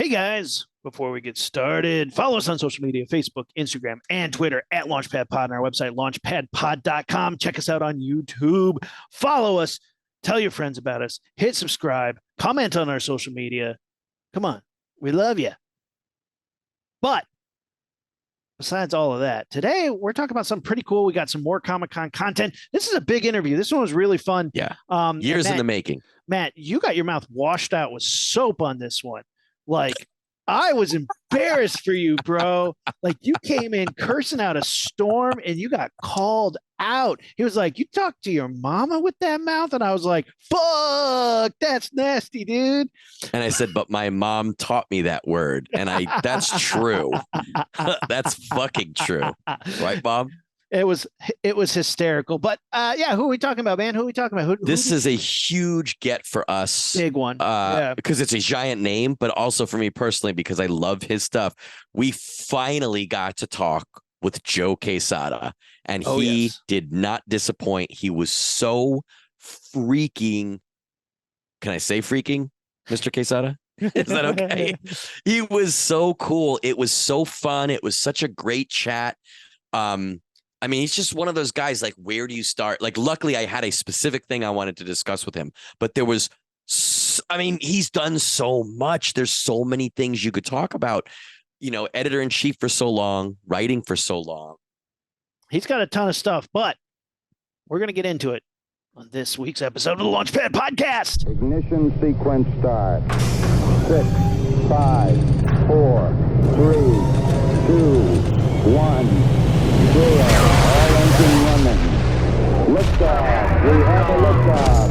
Hey guys, before we get started, follow us on social media, Facebook, Instagram, and Twitter at LaunchpadPod, on our website, launchpadpod.com. Check us out on YouTube. Follow us. Tell your friends about us. Hit subscribe. Comment on our social media. Come on. We love you. But besides all of that, today we're talking about something pretty cool. We got some more Comic-Con content. This is a big interview. This one was really fun. Yeah. Years in the making. Matt, you got your mouth washed out with soap on this one. Like, I was embarrassed for you, bro. Like, you came in cursing out a storm and you got called out. He was like, you talked to your mama with that mouth? And I was like, fuck, that's nasty, dude. And I said, but my mom taught me that word. And that's true. That's fucking true. Right, Bob? It was hysterical. But yeah, who are we talking about, man? Who are we talking about? This is a huge get for us. Big one. Yeah. Because it's a giant name, but also for me personally, because I love his stuff. We finally got to talk with Joe Quesada, and he did not disappoint. He was so freaking, can I say freaking, Mr. Quesada? Is that okay? He was so cool. It was so fun. It was such a great chat. I mean, he's just one of those guys, like, where do you start? Like, luckily, I had a specific thing I wanted to discuss with him, but there was, I mean, he's done so much. There's so many things you could talk about, you know, editor-in-chief for so long, writing for so long. He's got a ton of stuff, but we're going to get into it on this week's episode of the Launchpad Podcast. Ignition sequence start. 6, 5, 4, 3, 2, 1. Zero. All engine running. Liftoff. We have a liftoff.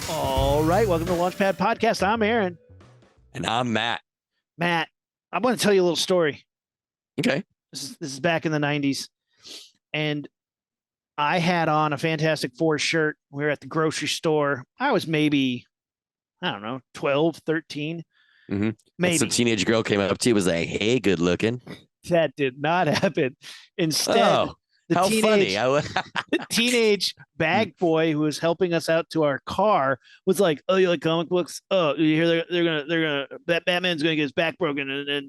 All right. Welcome to the Launchpad Podcast. I'm Aaron. And I'm Matt. Matt, I want to tell you a little story. Okay. This is back in the 90s. And I had on a Fantastic Four shirt. We were at the grocery store. I was maybe, I don't know, 12, 13. Mm-hmm. Maybe. Some teenage girl came up to you, was like, hey, good looking. That did not happen. Instead, the teenage bag boy who was helping us out to our car was like, "Oh, you like comic books? Oh, you hear they're gonna Batman's gonna get his back broken, and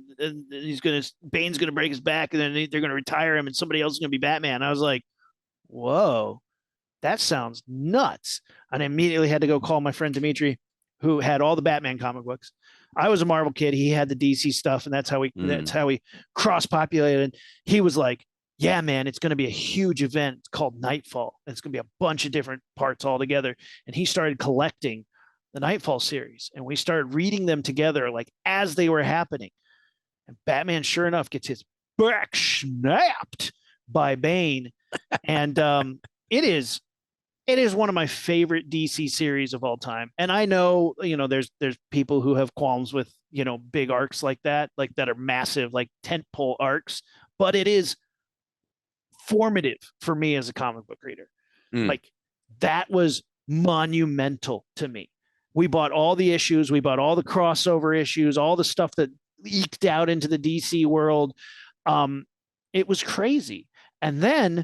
Bane's gonna break his back, and then they're gonna retire him, and somebody else is gonna be Batman." I was like, "Whoa, that sounds nuts!" And I immediately had to go call my friend Dimitri, who had all the Batman comic books. I was a Marvel kid. He had the DC stuff, and that's how we cross-populated. He was like, yeah, man, it's going to be a huge event. It's called Nightfall. It's going to be a bunch of different parts all together. And he started collecting the Nightfall series, and we started reading them together, like, as they were happening. And Batman, sure enough, gets his back snapped by Bane. And it is one of my favorite DC series of all time. And I know, you know, there's people who have qualms with, you know, big arcs like that are massive, like tentpole arcs, but it is formative for me as a comic book reader. Like, that was monumental to me. We bought all the issues, we bought all the crossover issues, all the stuff that leaked out into the DC world. It was crazy. And then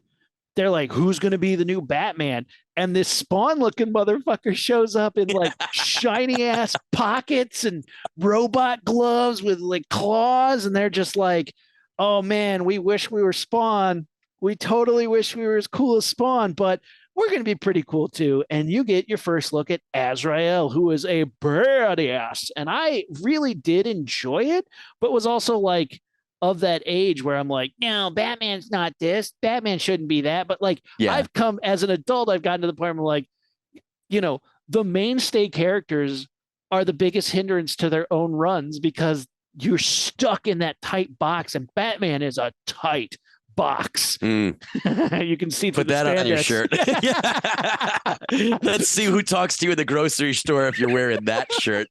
they're like, who's going to be the new Batman? And this Spawn looking motherfucker shows up in like shiny ass pockets and robot gloves with like claws. And they're just like, oh man, we wish we were Spawn. We totally wish we were as cool as Spawn, but we're going to be pretty cool too. And you get your first look at Azrael, who is a badass. And I really did enjoy it, but was also like of that age where I'm like, no, Batman's not this. Batman shouldn't be that. But like, I've come as an adult, I've gotten to the point where I'm like, you know, the mainstay characters are the biggest hindrance to their own runs because you're stuck in that tight box, and Batman is a tight box. You can see put that on your shirt. Let's see who talks to you in the grocery store if you're wearing that shirt.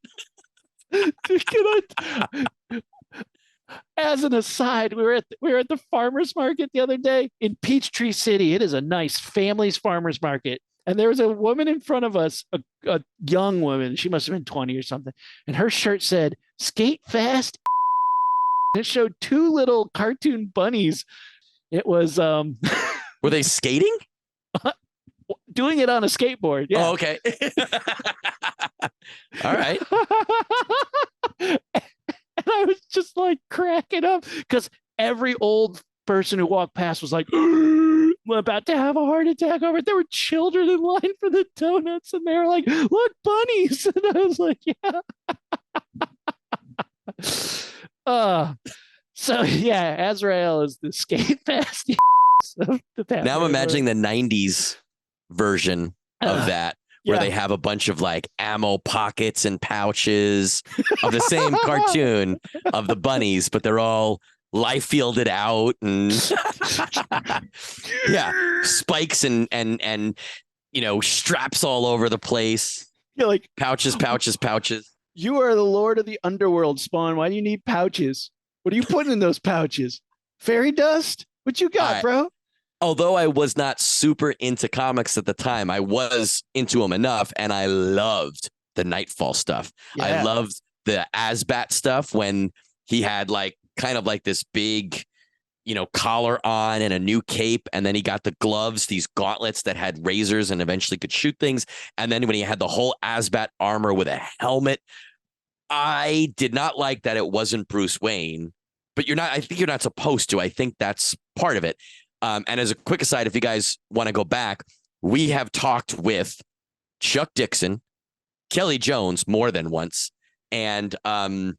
As an aside, we were at the farmers market the other day in Peachtree City. It is a nice family's farmers market, And there was a woman in front of us, a young woman. She must have been 20 or something. And her shirt said, "Skate fast." It showed two little cartoon bunnies. It was were they skating? Doing it on a skateboard. Yeah. Oh, okay. All right. And I was just like cracking up because every old person who walked past was like, "I'm about to have a heart attack over it." There were children in line for the donuts, and they were like, "Look, bunnies!" And I was like, "Yeah." So yeah, Azrael is the skate fast. Now I'm imagining the 90s version of that, where they have a bunch of like ammo pockets and pouches of the same cartoon of the bunnies, but they're all life fielded out and spikes and straps all over the place. You're like pouches. You are the lord of the underworld, Spawn. Why do you need pouches? What are you putting in those pouches? Fairy dust? What you got, bro? Although I was not super into comics at the time, I was into them enough, and I loved the Nightfall stuff. Yeah. I loved the Asbat stuff when he had like kind of like this big, collar on and a new cape, and then he got the gloves, these gauntlets that had razors and eventually could shoot things. And then when he had the whole Asbat armor with a helmet, I did not like that it wasn't Bruce Wayne, but I think you're not supposed to. I think that's part of it. And as a quick aside, if you guys want to go back, we have talked with Chuck Dixon, Kelly Jones more than once, and Graham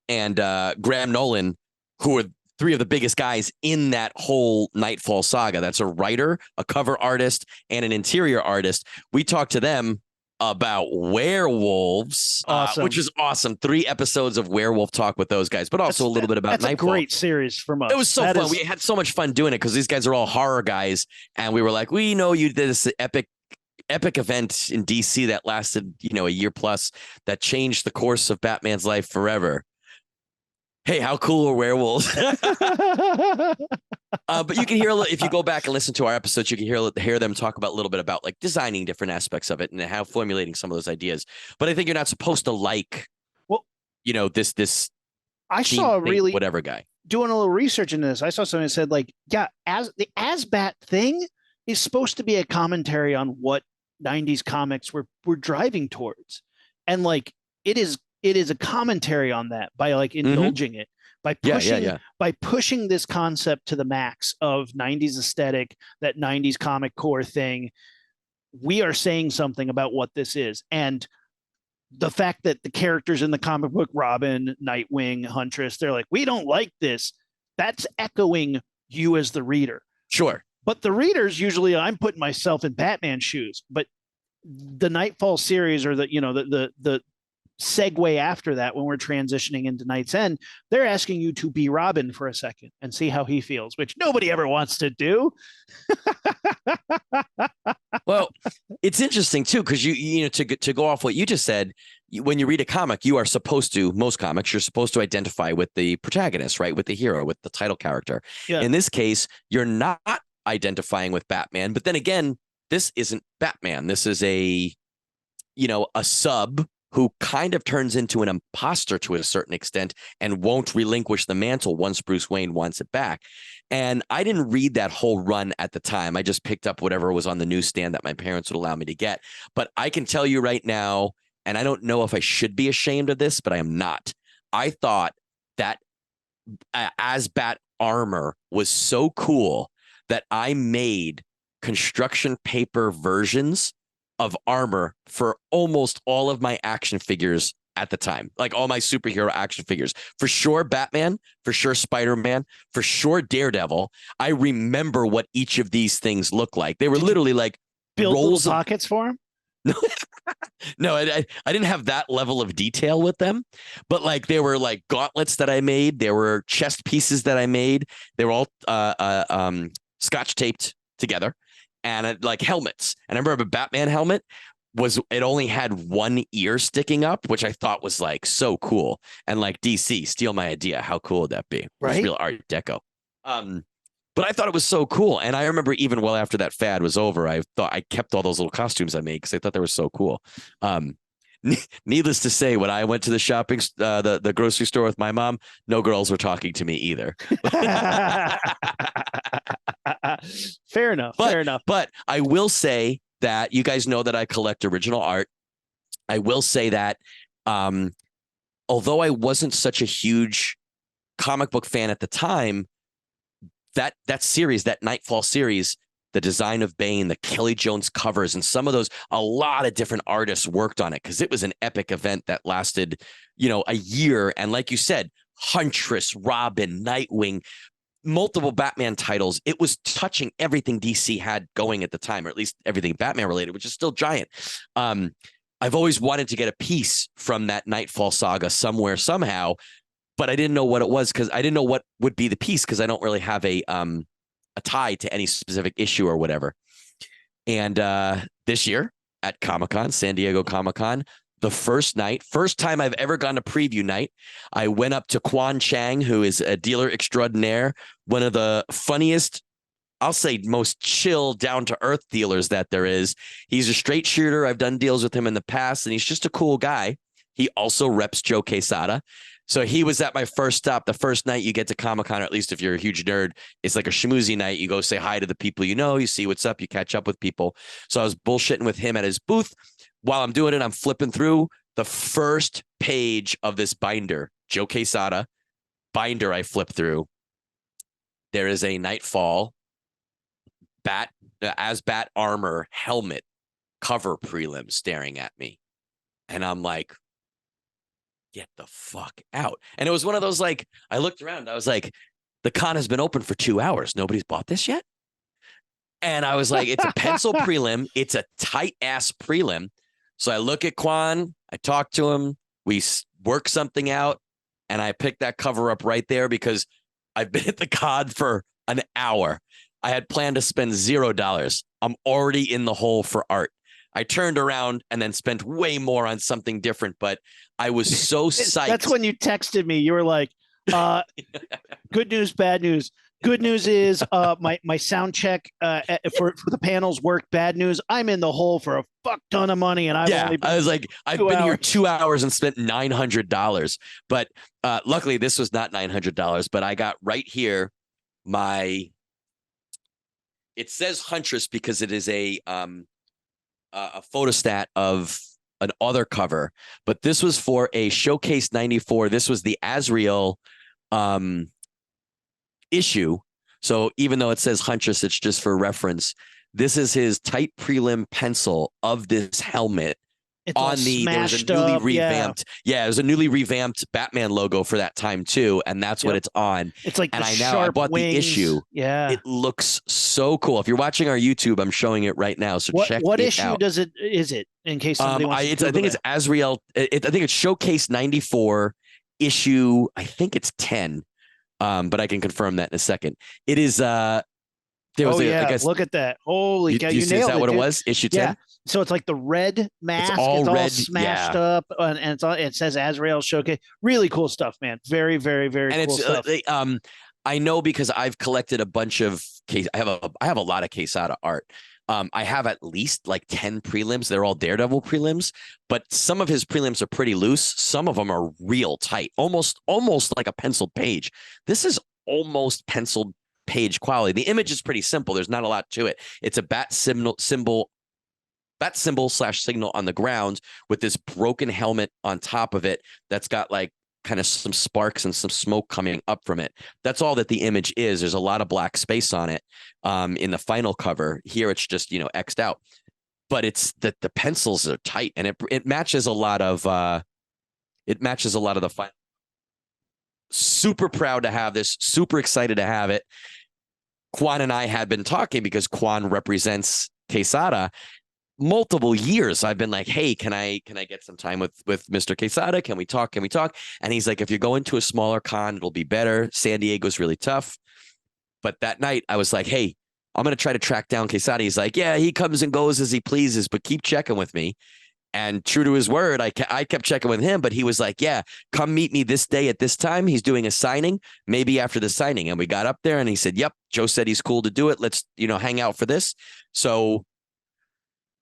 Nolan, who are three of the biggest guys in that whole Nightfall saga. That's a writer, a cover artist, and an interior artist. We talked to them about werewolves, which is awesome. 3 episodes of werewolf talk with those guys, but also a little bit about Nightfall. That's a great series from us. It was so fun. We had so much fun doing it because these guys are all horror guys, and we were like, we know you did this epic event in DC that lasted, a year plus, that changed the course of Batman's life forever. Hey, how cool are werewolves? But you can hear, if you go back and listen to our episodes, you can hear them talk about a little bit about like designing different aspects of it and how formulating some of those ideas. But I think you're not supposed to like, this. I saw a really whatever guy doing a little research into this. I saw something that said like, as the Asbat thing is supposed to be a commentary on what 90s comics were driving towards, and like it is a commentary on that by like indulging it, by pushing this concept to the max of 90s aesthetic, that 90s comic core thing. We are saying something about what this is. And the fact that the characters in the comic book, Robin, Nightwing, Huntress, they're like, we don't like this. That's echoing you as the reader. Sure. But the readers, usually I'm putting myself in Batman's shoes, but the Nightfall series, or the segue after that, when we're transitioning into Night's End, they're asking you to be Robin for a second and see how he feels, which nobody ever wants to do. Well, it's interesting too, because to go off what you just said, when you read a comic, you are supposed to, most comics, you're supposed to identify with the protagonist, right? With the hero, with the title character. Yeah. In this case, you're not identifying with Batman, but then again, this isn't Batman. This is a sub who kind of turns into an imposter to a certain extent and won't relinquish the mantle once Bruce Wayne wants it back. And I didn't read that whole run at the time. I just picked up whatever was on the newsstand that my parents would allow me to get. But I can tell you right now, and I don't know if I should be ashamed of this, but I am not. I thought that Asbat armor was so cool that I made construction paper versions of armor for almost all of my action figures at the time, like all my superhero action figures. For sure Batman, for sure Spider-Man, for sure Daredevil. I remember what each of these things look like. They were literally like build rolls of pockets for him. No, I didn't have that level of detail with them, but like they were like gauntlets that I made. There were chest pieces that I made. They were all scotch taped together, and like helmets. And I remember a Batman helmet it only had one ear sticking up, which I thought was like so cool. And like DC, steal my idea. How cool would that be? Right. It's real Art Deco. But I thought it was so cool. And I remember even well after that fad was over, I thought I kept all those little costumes I made because I thought they were so cool. Needless to say, when I went to the the grocery store with my mom, no girls were talking to me either. Fair enough. Fair enough. But I will say that you guys know that I collect original art. I will say that although I wasn't such a huge comic book fan at the time, that series, that Nightfall series, the design of Bane, the Kelly Jones covers, and some of those, a lot of different artists worked on it because it was an epic event that lasted, a year. And like you said, Huntress, Robin, Nightwing, multiple Batman titles. It was touching everything DC had going at the time, or at least everything Batman related, which is still giant. I've always wanted to get a piece from that Nightfall saga somewhere, somehow, but I didn't know what it was because I didn't know what would be the piece because I don't really have a tie to any specific issue or whatever. And this year at Comic-Con, San Diego Comic-Con, the first time I've ever gone to preview night, I went up to Quan Chang, who is a dealer extraordinaire, one of the funniest, I'll say most chill, down-to-earth dealers that there is. He's a straight shooter. I've done deals with him in the past, and he's just a cool guy. He also reps Joe Quesada. So he was at my first stop. The first night you get to Comic-Con, or at least if you're a huge nerd, it's like a schmoozy night. You go say hi to the people you see what's up, you catch up with people. So I was bullshitting with him at his booth. While I'm doing it, I'm flipping through the first page of this binder, Joe Quesada binder I flip through. There is a Nightfall Bat armor helmet cover prelim staring at me. And I'm like, get the fuck out. And it was one of those, like, I looked around, I was like, the con has been open for 2 hours. Nobody's bought this yet. And I was like, it's a pencil prelim. It's a tight ass prelim. So I look at Quan, I talk to him, we work something out, and I picked that cover up right there because I've been at the con for an hour. I had planned to spend $0. I'm already in the hole for art. I turned around and then spent way more on something different, but I was so psyched. That's when you texted me. You were like, good news, bad news. Good news is my sound check for the panels worked. Bad news, I'm in the hole for a fuck ton of money, and I was like, I've been here 2 hours and spent $900. But luckily, this was not $900. But I got right here it says Huntress because it is a photostat of an other cover, but this was for a Showcase 94. This was the Azrael issue. So even though it says Huntress, it's just for reference. This is his tight prelim pencil of this helmet. It's there was a newly revamped, it was a newly revamped Batman logo for that time too, and that's what it's on. It's like, and I bought wings. The issue. Yeah, it looks so cool. If you're watching our YouTube, I'm showing it right now. So check what it issue out. Is it? In case somebody wants to I think it's Azrael. I think it's Showcase 94 issue. I think it's 10, but I can confirm that in a second. It is. Look at that! Holy cow! You nailed it. Is that what dude. it was? Issue 10. Yeah. So it's like the red mask. It's all red, smashed up, and it says Azrael Showcase. Really cool stuff, man. Very, very, very cool stuff. I know because I've collected a bunch of I have a lot of Quesada art. I have at least like 10 prelims. They're all Daredevil prelims, but some of his prelims are pretty loose. Some of them are real tight, almost like a penciled page. This is almost penciled page quality. The image is pretty simple. There's not a lot to it. It's a bat symbol /signal on the ground with this broken helmet on top of it that's got like kind of some sparks and some smoke coming up from it. That's all that the image is. There's a lot of black space on it in the final cover. Here it's just, X'd out. But it's that the pencils are tight and it matches a lot of the final. Super proud to have this, super excited to have it. Quan and I had been talking because Quan represents Quesada. Multiple years I've been like, hey, can I get some time with Mr. Quesada? Can we talk? And he's like, if you're going to a smaller con, it'll be better. San Diego's really tough. But that night I was like, hey, I'm going to try to track down Quesada. He's like, yeah, he comes and goes as he pleases, but keep checking with me. And true to his word, I kept checking with him, but he was like, yeah, come meet me this day at this time. He's doing a signing, maybe after the signing. And we got up there and he said, yep, Joe said he's cool to do it. Let's, hang out for this. So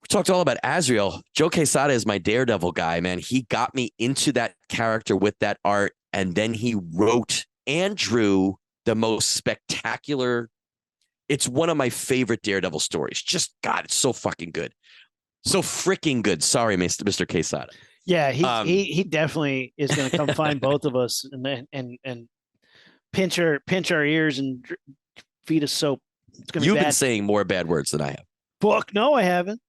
we talked all about Azrael. Joe Quesada is my Daredevil guy, man. He got me into that character with that art. And then he wrote and drew the most spectacular. It's one of my favorite Daredevil stories. Just, God, it's so fucking good. So freaking good. Sorry, Mr. Quesada. Yeah, he definitely is going to come find both of us and pinch our ears and feed us soap. It's going to be bad. You've been saying more bad words than I have. Fuck, no, I haven't.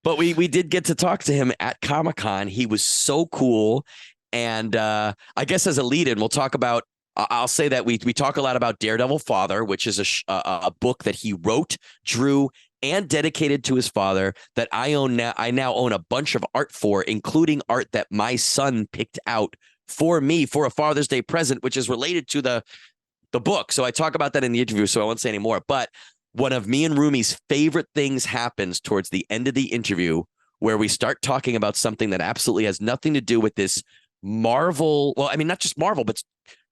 But we did get to talk to him at Comic-Con. He was so cool. And I guess as a lead-in, we'll talk about, I'll say that we talk a lot about Daredevil Father, which is a book that he wrote, drew, and dedicated to his father that I now own a bunch of art for, including art that my son picked out for me for a Father's Day present, which is related to the book. So I talk about that in the interview, so I won't say any more. But one of me and Rumi's favorite things happens towards the end of the interview where we start talking about something that absolutely has nothing to do with this Marvel. Well, I mean, not just Marvel, but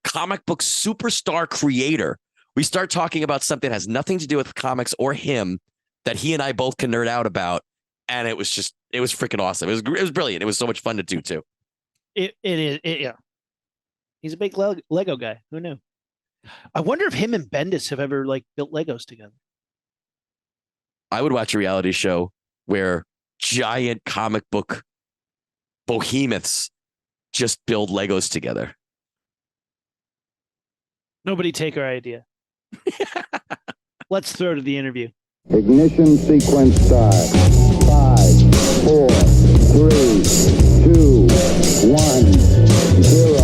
comic book superstar creator. We start talking about something that has nothing to do with comics or him, that he and I both can nerd out about. And it was freaking awesome. It was brilliant. It was so much fun to do too. It is. Yeah. He's a big Lego guy. Who knew? I wonder if him and Bendis have ever built Legos together. I would watch a reality show where giant comic book behemoths just build Legos together. Nobody take our idea. Let's throw to the interview. Ignition sequence start. 5, 4, 3, 2, 1, 0.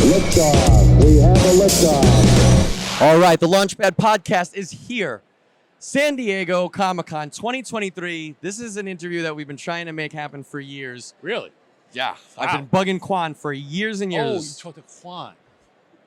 Liftoff. We have a liftoff. All right, the Launchpad Podcast is here. San Diego Comic-Con 2023. This is an interview that we've been trying to make happen for years. Really? Yeah. Wow. I've been bugging Quan for years and Oh, years. you talked to Quan.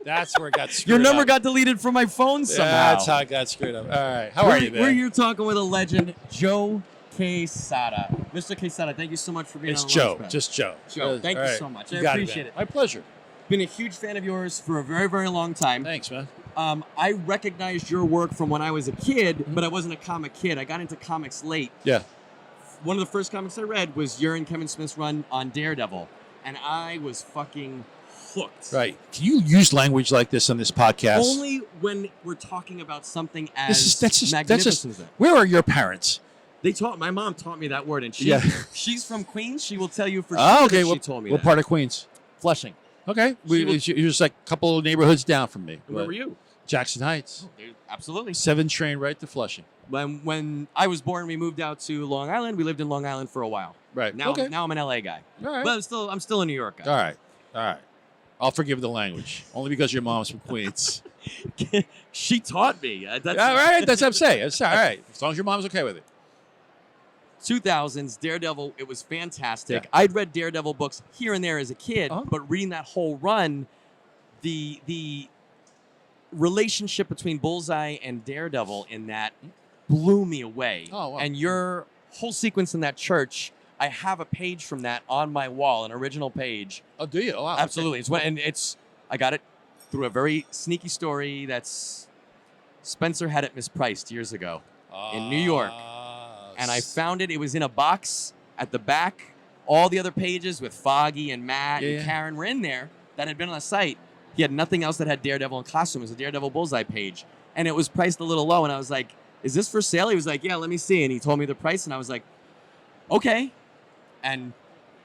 That's where it got screwed Your number up. got deleted from my phone somehow. That's how it got screwed up. All right. How are you, man? We're here talking with a legend, Joe Quesada. Mr. Quesada, thank you so much for being It's on the Joe. Launchpad. Just Joe. Joe, thank All you right. so much. You I got appreciate it. My pleasure. Been a huge fan of yours for a very, very long time. Thanks, man. I recognized your work from when I was a kid, but I wasn't a comic kid. I got into comics late. Yeah. One of the first comics I read was your and Kevin Smith's run on Daredevil, and I was fucking hooked. Right. Can you use language like this on this podcast? Only when we're talking about something as magnificent. Where are your parents? My mom taught me that word, and she's from Queens. She will tell you for sure. Oh, okay. She told me what that. part of Queens? Flushing. Okay. You're just like a couple of neighborhoods down from me. Where were you? Jackson Heights. Oh, absolutely. 7 train right to Flushing. When I was born, we moved out to Long Island. We lived in Long Island for a while. Right. Now, okay. now I'm an LA guy. All right. But I'm still a New York guy. All right. I'll forgive the language. Only because your mom's from Queens. She taught me. All right. That's what I'm saying. It's all right. As long as your mom's okay with it. 2000s, Daredevil, it was fantastic. Yeah. I'd read Daredevil books here and there as a kid, but reading that whole run, the relationship between Bullseye and Daredevil in that blew me away. Oh, wow. And your whole sequence in that church, I have a page from that on my wall, an original page. Oh, do you? Oh, wow. Absolutely. Okay. I got it through a very sneaky story that's Spencer had it mispriced years ago in New York. And I found it. It was in a box at the back. All the other pages with Foggy and Matt and Karen were in there that had been on the site. He had nothing else that had Daredevil in costume. It was a Daredevil Bullseye page. And it was priced a little low. And I was like, is this for sale? He was like, yeah, let me see. And he told me the price. And I was like, okay. And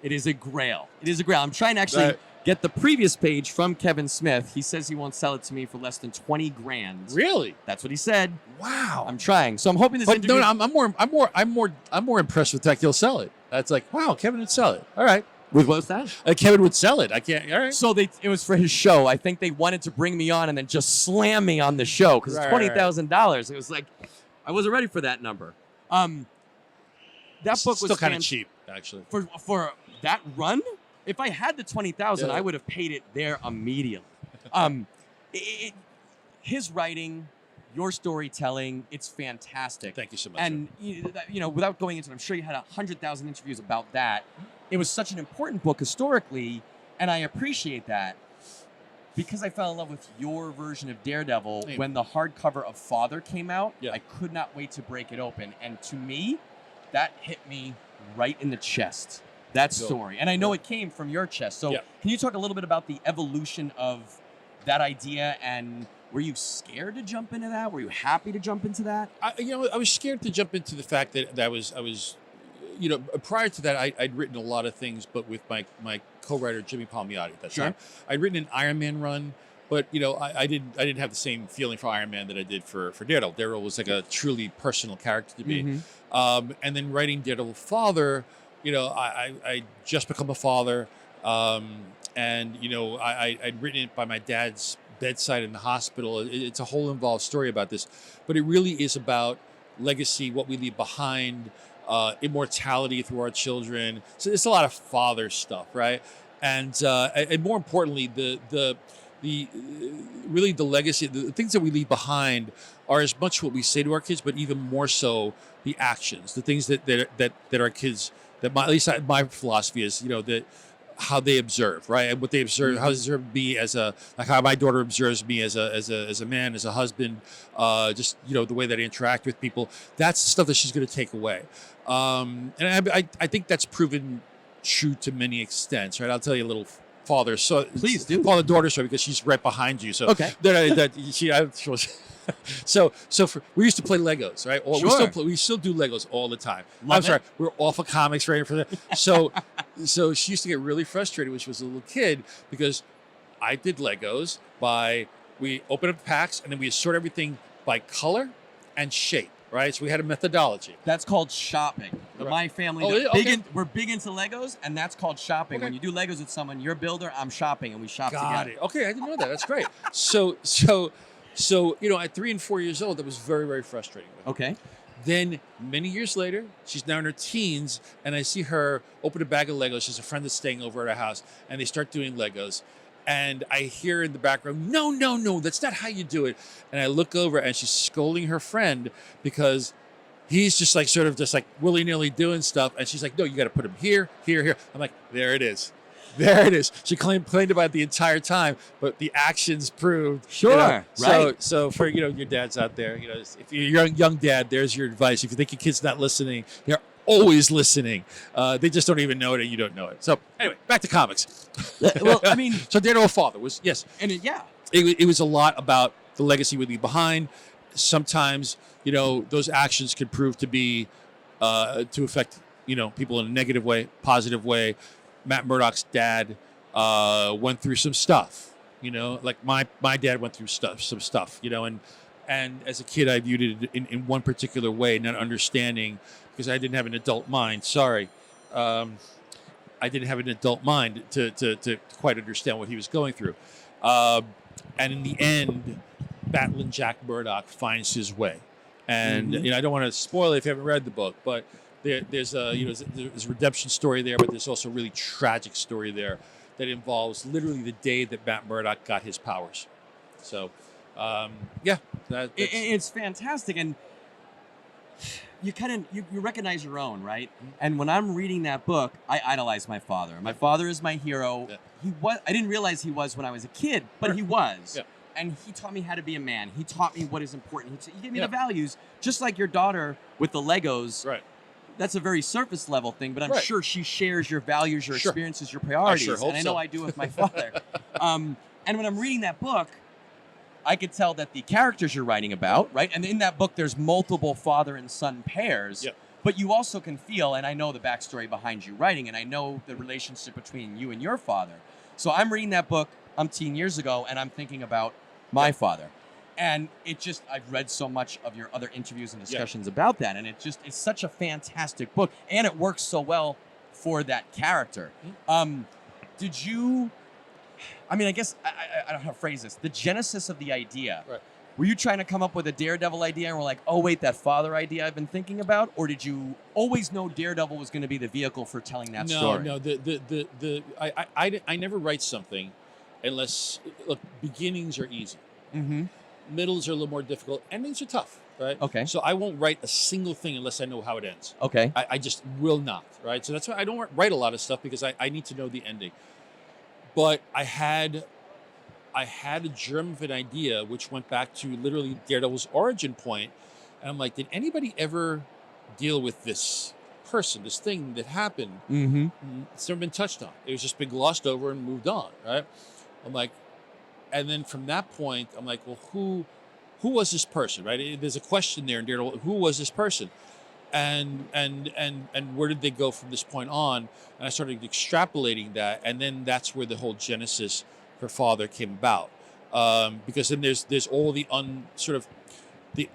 it is a grail. It is a grail. I'm trying to actually get the previous page from Kevin Smith. He says he won't sell it to me for less than $20,000. Really? That's what he said. Wow. I'm trying. So I'm hoping this interview. No, I'm more impressed with the fact he'll sell it. That's like, wow, Kevin would sell it. All right. With what's that? Kevin would sell it. I can't. All right. So it was for his show. I think they wanted to bring me on and then just slam me on the show because it's $20,000. It was like I wasn't ready for that number. That book was still kind of cheap, actually. For that run. If I had the $20,000, I would have paid it there immediately. His writing, your storytelling. It's fantastic. Thank you so much. And without going into it, I'm sure you had 100,000 interviews about that. It was such an important book historically, and I appreciate that because I fell in love with your version of Daredevil when the hardcover of Father came out. Yeah. I could not wait to break it open, and to me, that hit me right in the chest. That story, and I know it came from your chest. So, can you talk a little bit about the evolution of that idea, and were you scared to jump into that? Were you happy to jump into that? I was scared to jump into the fact that I was prior to that, I'd written a lot of things, but with my co-writer Jimmy Palmiotti at that time. I'd written an Iron Man run, but I didn't have the same feeling for Iron Man that I did for Daredevil. Daredevil was like a truly personal character to me. And then writing Daredevil Father, I just become a father, and I'd written it by my dad's bedside in the hospital. It's a whole involved story about this, but it really is about legacy, what we leave behind, immortality through our children. So it's a lot of father stuff, right? And more importantly, the really the legacy, the things that we leave behind are as much what we say to our kids, but even more so the actions, the things that our kids, at least my philosophy is, that how they observe, right? And what they observe, how they observe me like how my daughter observes me as a man, as a husband, just, the way that I interact with people. That's the stuff that she's going to take away. And I think that's proven true to many extents, right? I'll tell you a little please do. father-daughter story, because she's right behind you. So okay. We used to play Legos, right? We still do Legos all the time. Sorry, we're off of comics right for that. So she used to get really frustrated when she was a little kid, because I did Legos we open up packs and then we sort everything by color and shape, right? So we had a methodology. That's called shopping. Right. My family, we're big into Legos, and that's called shopping. Okay. When you do Legos with someone, you're a builder, I'm shopping, and we shop together. Got it. Okay, I didn't know that. That's great. So at 3 and 4 years old, that was very, very frustrating with her. Okay. Then many years later, she's now in her teens, and I see her open a bag of Legos. She's a friend that's staying over at our house, and they start doing Legos. And I hear in the background, no, that's not how you do it. And I look over, and she's scolding her friend because he's just like sort of just like willy-nilly doing stuff. And she's like, no, you got to put him here, here, here. I'm like, there it is. There it is. She complained about it the entire time, but the actions proved. Sure. Right. So for your dads out there, if you're a young dad, there's your advice. If you think your kid's not listening, they're always listening. They just don't even know it, and you don't know it. So anyway, back to comics. Well, I mean, so Daredevil Father was and it was a lot about the legacy we leave behind. Sometimes those actions could prove to be to affect people in a negative way, positive way. Matt Murdock's dad went through some stuff, like my dad went through some stuff, and as a kid I viewed it in one particular way, not understanding, because I didn't have an adult mind. Sorry. I didn't have an adult mind to quite understand what he was going through. And in the end, Battling Jack Murdock finds his way. And I don't want to spoil it if you haven't read the book, but there's a redemption story there, but there's also a really tragic story there that involves literally the day that Matt Murdock got his powers. So, it's fantastic, and you you recognize your own, right? And when I'm reading that book, I idolize my father. My father is my hero. Yeah. I didn't realize he was when I was a kid, but he was. Yeah. And he taught me how to be a man. He taught me what is important. He gave me the values, just like your daughter with the Legos. Right. That's a very surface level thing, but I'm sure she shares your values, your experiences, your priorities. I know I do with my father. And when I'm reading that book, I could tell that the characters you're writing about, right? And in that book, there's multiple father and son pairs. Yep. But you also can feel, and I know the backstory behind you writing, and I know the relationship between you and your father. So I'm reading that book umpteen years ago, and I'm thinking about my father. And I've read so much of your other interviews and discussions about that, and it's such a fantastic book, and it works so well for that character. Did you, I guess, I don't know how to phrase this, the genesis of the idea, were you trying to come up with a Daredevil idea and we're like, oh wait, that father idea I've been thinking about? Or did you always know Daredevil was going to be the vehicle for telling that story? No, I never write something unless, look, beginnings are easy. Middles are a little more difficult. Endings are tough, right? Okay. So I won't write a single thing unless I know how it ends. Okay. I just will not, right? So that's why I don't write a lot of stuff, because I need to know the ending. But I had a germ of an idea which went back to literally Daredevil's origin point, and I'm like, did anybody ever deal with this person, this thing that happened? Mm-hmm. It's never been touched on. It was just been glossed over and moved on, right? I'm like, and then from that point, I'm like, well, who was this person, right? There's a question there in Daredevil. Who was this person? And where did they go from this point on? And I started extrapolating that, and then that's where the whole genesis for Father came about. Because then there's all the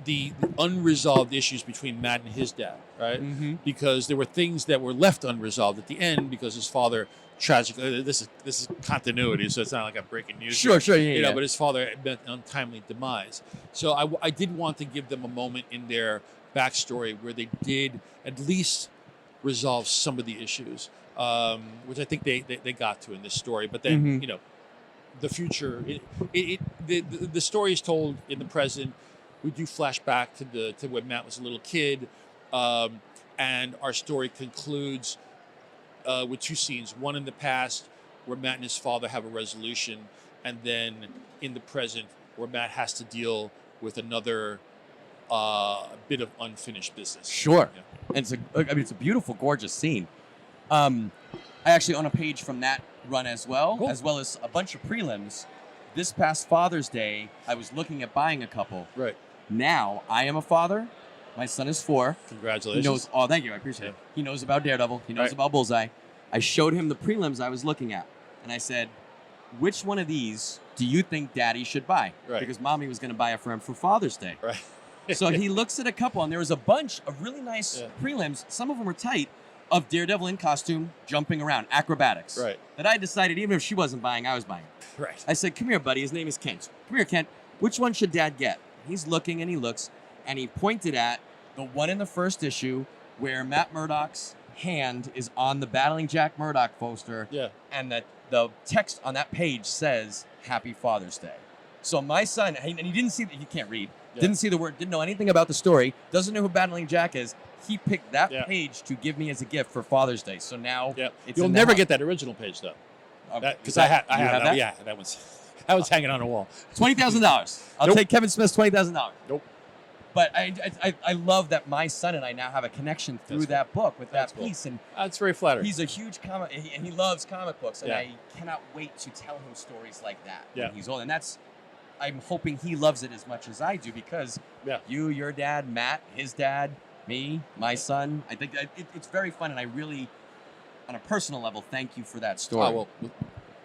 the unresolved issues between Matt and his dad, right? Mm-hmm. Because there were things that were left unresolved at the end because his father tragically. This is continuity, so it's not like I'm breaking news. Sure, here, yeah. But his father met an untimely demise. So I did want to give them a moment in their backstory where they did at least resolve some of the issues, which I think they got to in this story. But then the future, the story is told in the present. We do flash back to when Matt was a little kid, and our story concludes with two scenes. One in the past, where Matt and his father have a resolution, and then in the present, where Matt has to deal with another bit of unfinished business. Sure. Yeah. And it's a beautiful, gorgeous scene. I actually own a page from that run as well, Cool. as well as a bunch of prelims. This past Father's Day, I was looking at buying a couple. Right. Now, I am a father. My son is 4. Congratulations. He knows. Oh, thank you. I appreciate it. He knows about Daredevil. He knows about Bullseye. I showed him the prelims I was looking at, and I said, "Which one of these do you think Daddy should buy?" Right. Because Mommy was going to buy it for him for Father's Day. Right. So he looks at a couple, and there was a bunch of really nice prelims. Some of them were tight, of Daredevil in costume, jumping around, acrobatics. Right. That I decided, even if she wasn't buying, I was buying. Right. I said, "Come here, buddy." His name is Kent. "Come here, Kent. Which one should Dad get?" He's looking and he looks, and he pointed at the one in the first issue where Matt Murdock's hand is on the Battling Jack Murdock poster. Yeah. And that the text on that page says Happy Father's Day. So my son, and he didn't see that, he can't read, didn't see the word, didn't know anything about the story, doesn't know who Battling Jack is. He picked that page to give me as a gift for Father's Day. So now it's You'll never get that original page though. Because I have that. Yeah, that was hanging on a wall. $20,000. I'll take Kevin Smith's $20,000. Nope. But I love that my son and I now have a connection through that book with that piece, and that's very flattering. He's a huge and he loves comic books, and I cannot wait to tell him stories like that when he's old. And I'm hoping he loves it as much as I do, because you, your dad, Matt, his dad, me, my son. I think it's very fun, and I really, on a personal level, thank you for that story. Oh, well,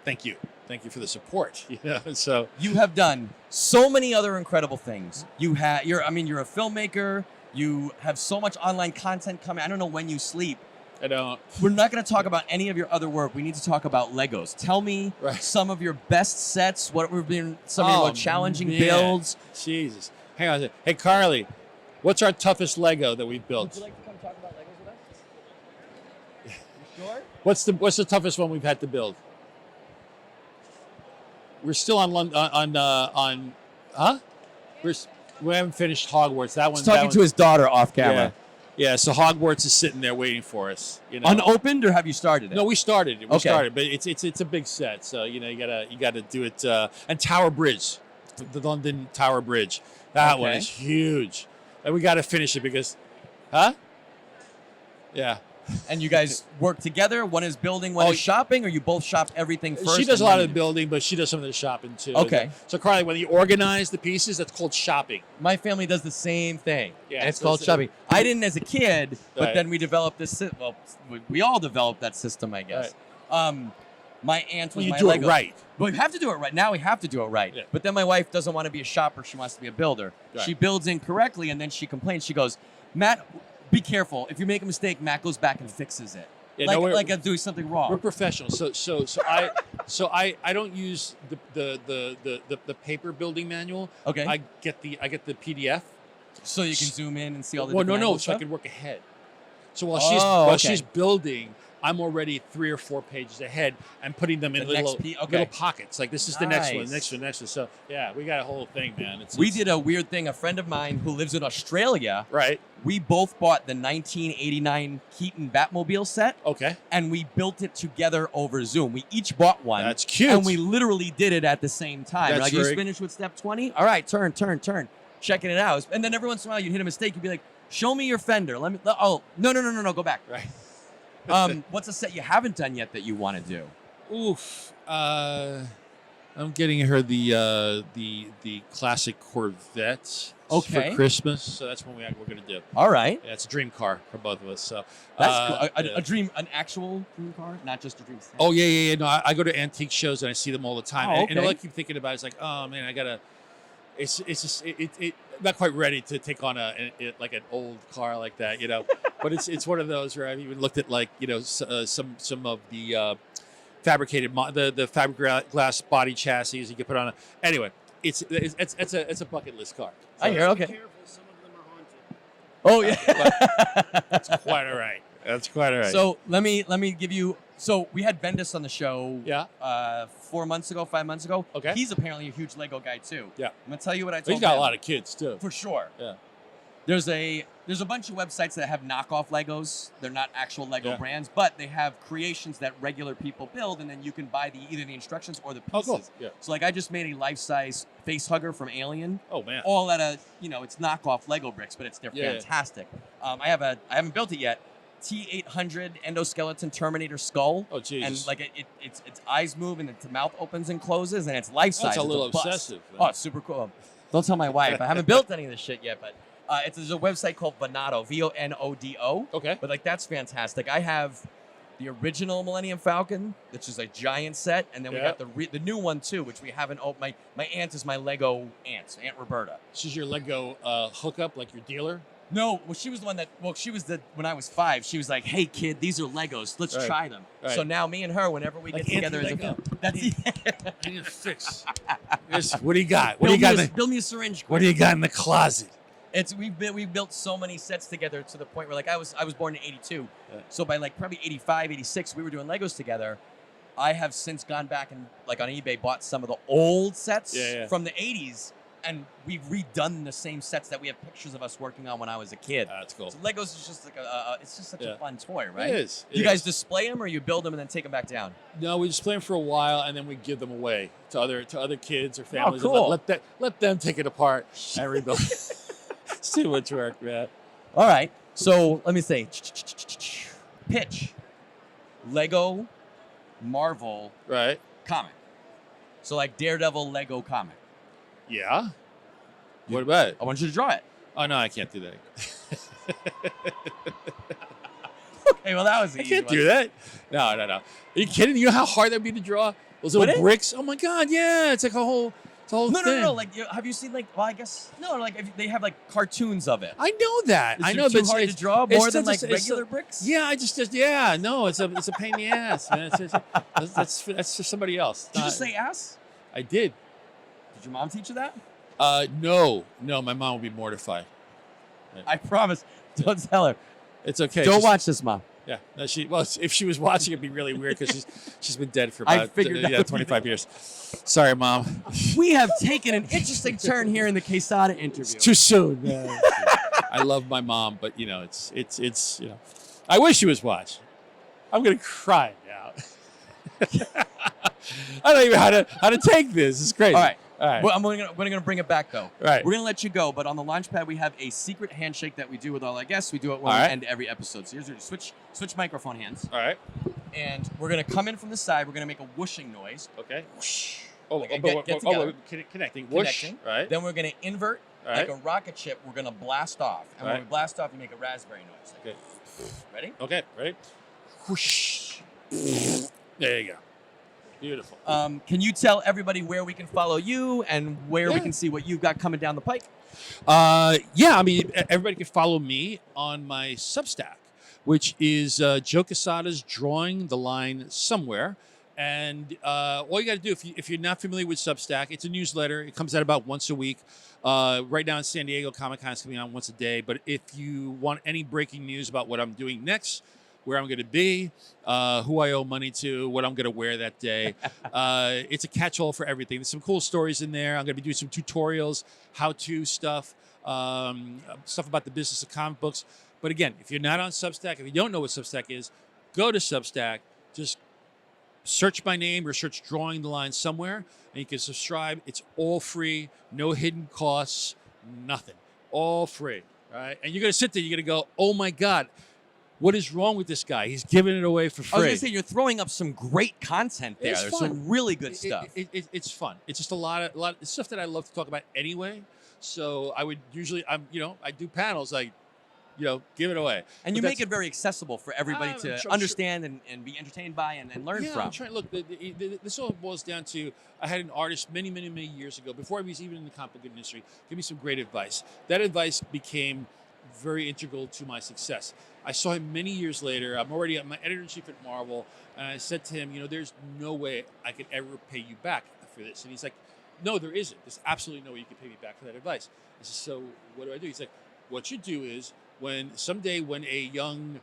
thank you. Thank you for the support. So you have done so many other incredible things. You're a filmmaker. You have so much online content coming. I don't know when you sleep. I don't. We're not going to talk about any of your other work. We need to talk about Legos. Tell me some of your best sets. What have been some of your more challenging builds? Jesus. Hang on a second. Hey, Carly, what's our toughest Lego that we've built? Would you like to come talk about Legos with us? You sure? What's the toughest one we've had to build? We're still on huh? We haven't finished Hogwarts. That one. He's talking to his daughter off camera. Yeah. So Hogwarts is sitting there waiting for us. Unopened, or have you started it? No, we started it. We started, but it's a big set. So you gotta do it. And Tower Bridge, the London Tower Bridge. That one is huge, and we got to finish it because, huh? Yeah. And you guys work together? One is building, one is shopping, or you both shop everything first? She does a lot of the building, but she does some of the shopping too. Okay. So Carly, when you organize the pieces, that's called shopping. My family does the same thing. Yeah, and it's called shopping. I didn't as a kid, but then we developed this. Well, we all developed that system, I guess. Right. My aunt was my Lego. You do it right. But we have to do it right. Now we have to do it right. Yeah. But then my wife doesn't want to be a shopper. She wants to be a builder. Right. She builds incorrectly, and then she complains. She goes, "Matt, be careful. If you make a mistake, Matt goes back and fixes it." Yeah, like I'm doing something wrong. We're professionals. So I don't use the paper building manual. Okay. I get the PDF. So you can zoom in and see all the. No. So I can work ahead. So while she's building, I'm already 3 or 4 pages ahead and putting them in The little next little pockets. Like this is the next one, Nice. next one. So yeah, we got a whole thing, man. We did a weird thing. A friend of mine who lives in Australia, right. we both bought the 1989 Keaton Batmobile set, Okay, and we built it together over Zoom. We each bought one. that's cute. And we literally did it at the same time. That's Like, you very- finished with step 20? All right, turn. Checking it out. And then every once in a while, you'd hit a mistake. You'd be like, show me your fender. No, go back. Right. What's a set you haven't done yet that you want to do? Oof. I'm getting her the classic Corvette Okay. for Christmas. So that's what we're gonna do. All right. Yeah, it's a dream car for both of us. So That's cool. yeah. A dream, an actual dream car, not just a dream set. Oh yeah. No, I go to antique shows and I see them all the time. Oh, And all I okay. keep thinking about is like, oh man, I gotta. It's just I'm not quite ready to take on like an old car like that, you know. But it's one of those where I've even looked at like some of the fabricated the fiberglass body chassis you can put on. Anyway, it's a bucket list car. I hear. Okay. Careful, some of them are haunted. Oh yeah. That's quite all right. That's quite all right. So let me give you. So we had Bendis on the show. Yeah. 5 months ago. Okay. He's apparently a huge Lego guy too. Yeah. I'm gonna tell you what I told He's got him. a lot of kids too. For sure. Yeah. There's a bunch of websites that have knockoff Legos. They're not actual Lego Yeah. brands, but they have creations that regular people build, and then you can buy either the instructions or the pieces. Oh, cool. Yeah. So like I just made a life-size face hugger from Alien, Oh man. all at a it's knockoff Lego bricks, but they're Yeah. fantastic. I haven't built it yet. T800 endoskeleton Terminator skull. Oh Jesus. And like its eyes move and its mouth opens and closes, and it's life size. That's a It's little bust. obsessive. Oh, it's super cool. Don't tell my wife. I haven't built any of this shit yet, but there's a website called Vonodo, Vonodo. Okay. But like that's fantastic. I have the original Millennium Falcon, which is a giant set, and then we Yeah. got the new one too, which we haven't opened. My aunt is my Lego aunt, Aunt Roberta. This is your Lego hookup, like your dealer. No, well, she was the one that. Well, she was when I was 5. She was like, "Hey, kid, these are Legos. Let's Right. try them." Right. So now, me and her, whenever we Like get together as a anti-Lego. that's I need to fix. What do you got? What do you got? build me a syringe. What do you got in the closet? We've built so many sets together to the point where like I was born in 82, Yeah. so by like probably 85, 86, we were doing Legos together. I have since gone back and like on eBay bought some of the old sets Yeah. from the 80s, and we've redone the same sets that we have pictures of us working on when I was a kid. That's cool. So Legos is just like it's just such Yeah. a fun toy, right? It is. You guys display them or you build them and then take them back down? No, we just play them for a while and then we give them away to other kids or families. Oh, cool. And let them take it apart and rebuild. It's too much work, man. All right. So let me say, pitch, Lego, Marvel Right? comic. So like Daredevil Lego comic. Yeah. What about it? I want you to draw it. Oh no, I can't do that. Okay, well that was I easy. can't do that. No. Are you kidding? You know how hard that'd be to draw? Those Would little it? bricks. Oh my god, yeah. It's like a whole No, thing. no. Like, have you seen like? Well, I guess no. Like, if they have like cartoons of it. I know that. I Is it know, too but hard to draw it's more than just- like it's regular bricks. Yeah, yeah. No, it's a pain in the ass, man. That's for somebody else. Did you just say ass? I did. Did your mom teach you that? No. My mom would be mortified. I promise. Don't tell her. It's okay. Don't She's- watch this, mom. Yeah. No, if she was watching, it'd be really weird because she's been dead for I about figured that would be 25 years. Sorry, mom. We have taken an interesting turn here in the Quesada interview. It's too soon, man. I love my mom, but it's I wish she was watching. I'm gonna cry now. I don't even know how to take this. It's crazy. All right. All right. Well, we're gonna bring it back though. Right. We're gonna let you go, but on the launch pad we have a secret handshake that we do with all our guests. We do it when All we right. end every episode. So here's your switch microphone hands, All right. and we're gonna come in from the side. We're gonna make a whooshing noise. Okay. Whoosh. Oh, Like, get together. connecting. Whoosh. Connecting. Right. Then we're gonna invert All like right. a rocket ship. We're gonna blast off, and when Right. we blast off, you make a raspberry noise. Like, Okay. ready? Okay. Ready? Whoosh. There you go. Beautiful. Can you tell everybody where we can follow you and where we Yeah. can see what you've got coming down the pike? Yeah, I mean, everybody can follow me on my Substack, which is Joe Quesada's Drawing the Line Somewhere. And all you got to do, if you're not familiar with Substack, it's a newsletter. It comes out about once a week. Right now in San Diego, Comic-Con is coming out once a day. But if you want any breaking news about what I'm doing next, where I'm going to be, who I owe money to, what I'm going to wear that day. It's a catch-all for everything. There's some cool stories in there. I'm going to be doing some tutorials, how-to stuff, stuff about the business of comic books. But again, if you're not on Substack, if you don't know what Substack is, go to Substack. Just search my name or search Drawing the Line somewhere, and you can subscribe. It's all free, no hidden costs, nothing. All free, right? And you're going to sit there, you're going to go, oh my God, what is wrong with this guy? He's giving it away for free. I was going to say, you're throwing up some great content there. There's fun. some really good stuff. It's fun. It's just a lot of stuff that I love to talk about anyway. So I would usually, I do panels, give it away. And you make it very accessible for everybody to understand and be entertained by and learn from. I'm trying. Look, this all boils down to, I had an artist many, many, many years ago, before I was even in the comic book industry, give me some great advice. That advice became very integral to my success. I saw him many years later. I'm my editor-in-chief at Marvel, and I said to him, there's no way I could ever pay you back for this. And he's like, no, there isn't. There's absolutely no way you can pay me back for that advice. I said, so what do I do? He's like, what you do is, when a young,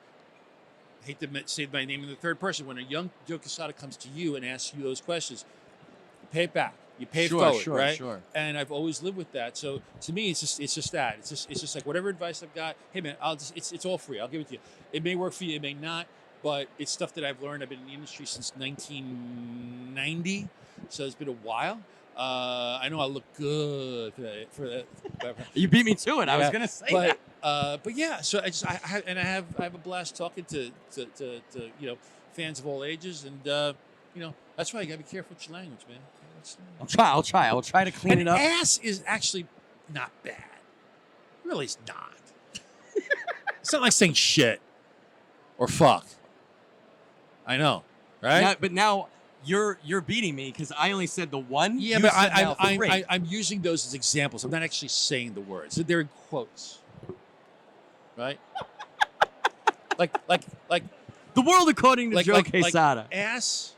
I hate to say my name in the third person, when a young Joe Quesada comes to you and asks you those questions, you pay it back. You pay it forward, right? Sure. And I've always lived with that. So to me, it's just that. It's just like whatever advice I've got. Hey man, it's all free. I'll give it to you. It may work for you, it may not, but it's stuff that I've learned. I've been in the industry since 1990, so it's been a while. I know I look good for that. You beat me to it. I was gonna say that. But yeah, so I have a blast talking to fans of all ages, and that's why you gotta be careful with your language, man. I'll try. I'll try to clean it up. Ass is actually not bad. Really, it's not. It's not like saying shit or fuck. I know, right? But now you're beating me because I only said the one. Yeah, but I'm using those as examples. I'm not actually saying the words. They're in quotes, right? like the world according to Joe Quesada. Like ass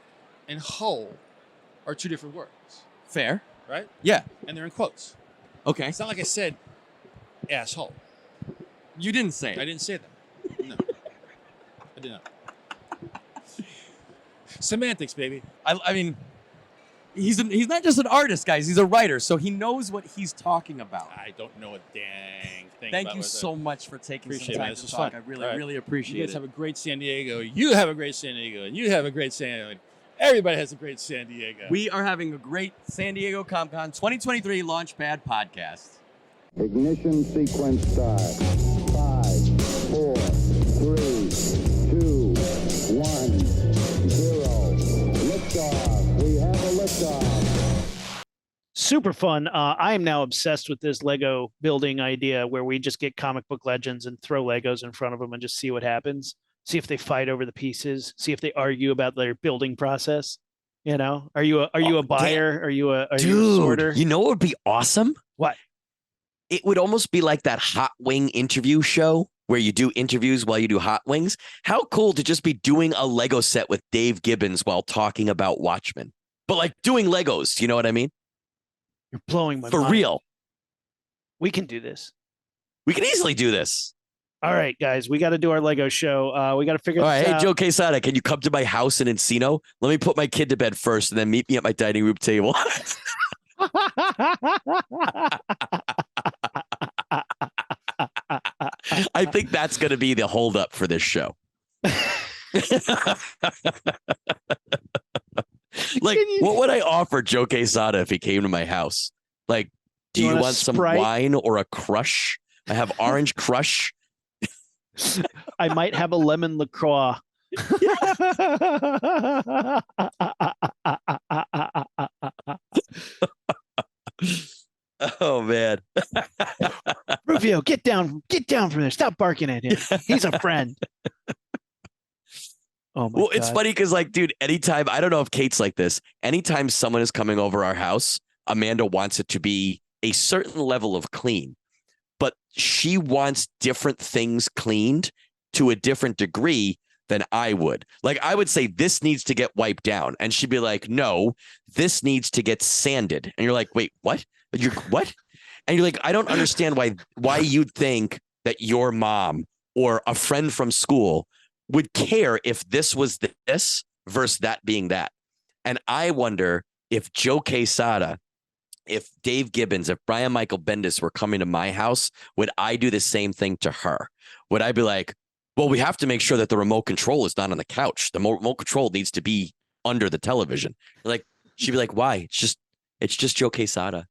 and hole are two different words. Fair, right? Yeah, and they're in quotes. Okay, it's not like I said asshole. You didn't say it. I didn't say that. No, I did not. Semantics, baby. I mean, he's not just an artist, guys. He's a writer, so he knows what he's talking about. I don't know a dang thing. Thank you so much for taking some time to talk. I really appreciate it. You guys have a great San Diego. You have a great San Diego, and you have a great San Diego. Everybody has a great San Diego. We are having a great San Diego Comic-Con 2023 Launchpad podcast. Ignition sequence start. 5, 4, 3, 2, 1, 0. Liftoff. We have a liftoff. Super fun. I am now obsessed with this Lego building idea where we just get comic book legends and throw Legos in front of them and just see what happens. See if they fight over the pieces. See if they argue about their building process. Are you a buyer? Damn. Are you a sorter? You know what would be awesome? What? It would almost be like that Hot Wing interview show where you do interviews while you do hot wings. How cool to just be doing a Lego set with Dave Gibbons while talking about Watchmen, but like doing Legos. You know what I mean? You're blowing my mind. For real. We can do this. We can easily do this. All right, guys, we got to do our Lego show. We got to figure this out. Hey, Joe Quesada, can you come to my house in Encino? Let me put my kid to bed first and then meet me at my dining room table. I think that's going to be the holdup for this show. What would I offer Joe Quesada if he came to my house? Like, do you want some wine or a crush? I have orange crush. I might have a lemon LaCroix. Oh man. Rufio, get down from there. Stop barking at him. He's a friend. Oh my God. It's funny because dude, anytime, I don't know if Kate's like this, anytime someone is coming over our house, Amanda wants it to be a certain level of clean. But she wants different things cleaned to a different degree than I would. Like, I would say this needs to get wiped down. And she'd be like, no, this needs to get sanded. And you're like, wait, what? What? And you're like, I don't understand why you'd think that your mom or a friend from school would care if this was this versus that being that. And I wonder if Joe Quesada, if Dave Gibbons, if Brian Michael Bendis were coming to my house, would I do the same thing to her? Would I be like, well, we have to make sure that the remote control is not on the couch. The remote control needs to be under the television. Like, she'd be like, why? It's just Joe Quesada.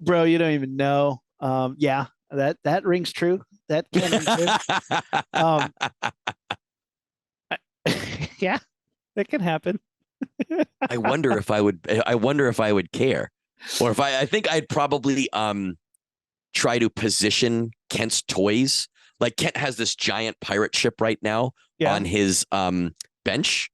Bro, you don't even know. Yeah, that rings true. That can ring true. Yeah, that can happen. I wonder if I would care, or if I think I'd probably try to position Kent's toys. Like, Kent has this giant pirate ship right now on his bench,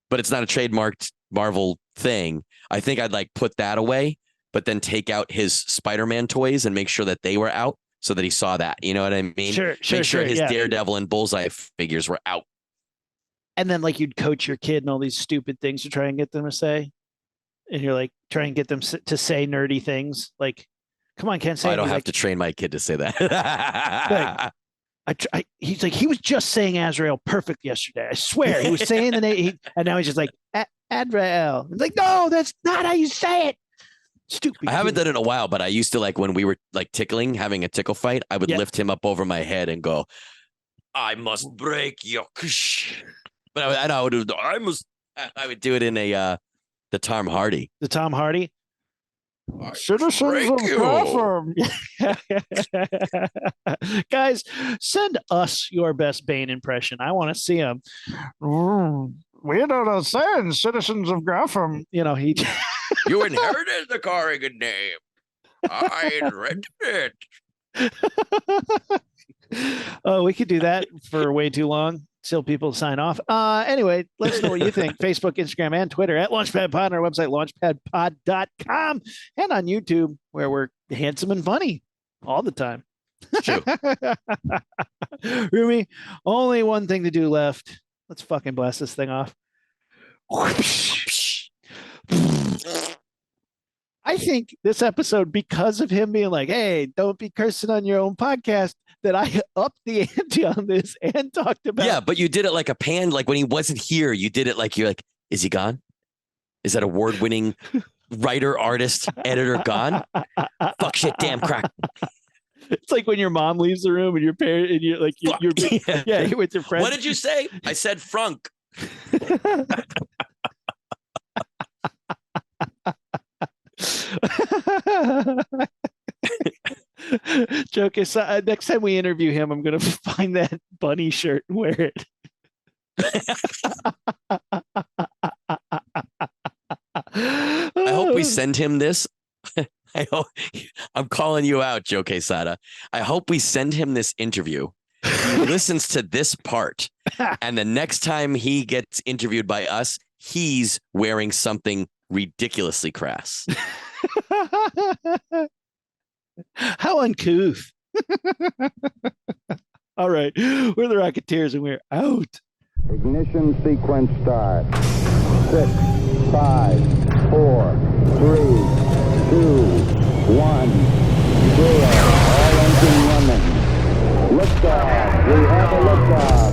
but it's not a trademarked Marvel thing. I think I'd like put that away, but then take out his Spider-Man toys and make sure that they were out so that he saw that. You know what I mean? Sure. Make sure his Daredevil and Bullseye figures were out. And then like you'd coach your kid and all these stupid things to try and get them to say, and you're like try and get them to say nerdy things. Like, come on, Ken, say. I don't have to train my kid to say that. He's like, he was just saying Azrael perfect yesterday. I swear he was saying the name, and now he's just like Azrael. Like, no, that's not how you say it. Stupid. I haven't done it in a while, but I used to, like, when we were like tickling, having a tickle fight, I would lift him up over my head and go, "I must break your." But I would do it in the Tom Hardy. The Tom Hardy. Citizens of Gotham. Guys, send us your best Bane impression. I want to see him. We don't understand, citizens of Gotham. You know, he. You inherited the Corrigan name. I inherited it. Oh, we could do that for way too long till people sign off. Anyway, let us know what you think. Facebook, Instagram, and Twitter at LaunchPad Pod, on our website, launchpadpod.com, and on YouTube, where we're handsome and funny all the time. True. Rumi, only one thing to do left. Let's fucking blast this thing off. I think this episode, because of him being like, hey, don't be cursing on your own podcast, that I upped the ante on this and talked about. Yeah, but you did it like a pan, like when he wasn't here, you did it like you're like, is he gone? Is that award-winning writer, artist, editor gone? Fuck, shit, damn, crack. It's like when your mom leaves the room and your parent and you're like, you're with your friends. What did you say? I said Frunk. Joke is next time we interview him, I'm gonna find that bunny shirt and wear it. I hope we send him this. I'm calling you out, Joe Quesada. I hope we send him this interview. He listens to this part, and the next time he gets interviewed by us, he's wearing something ridiculously crass. How uncouth. All right, we're the Rocketeers and we're out. Ignition sequence start. 6, 5, 4, 3, 2, 1, 0. All engine running. Liftoff. We have a liftoff.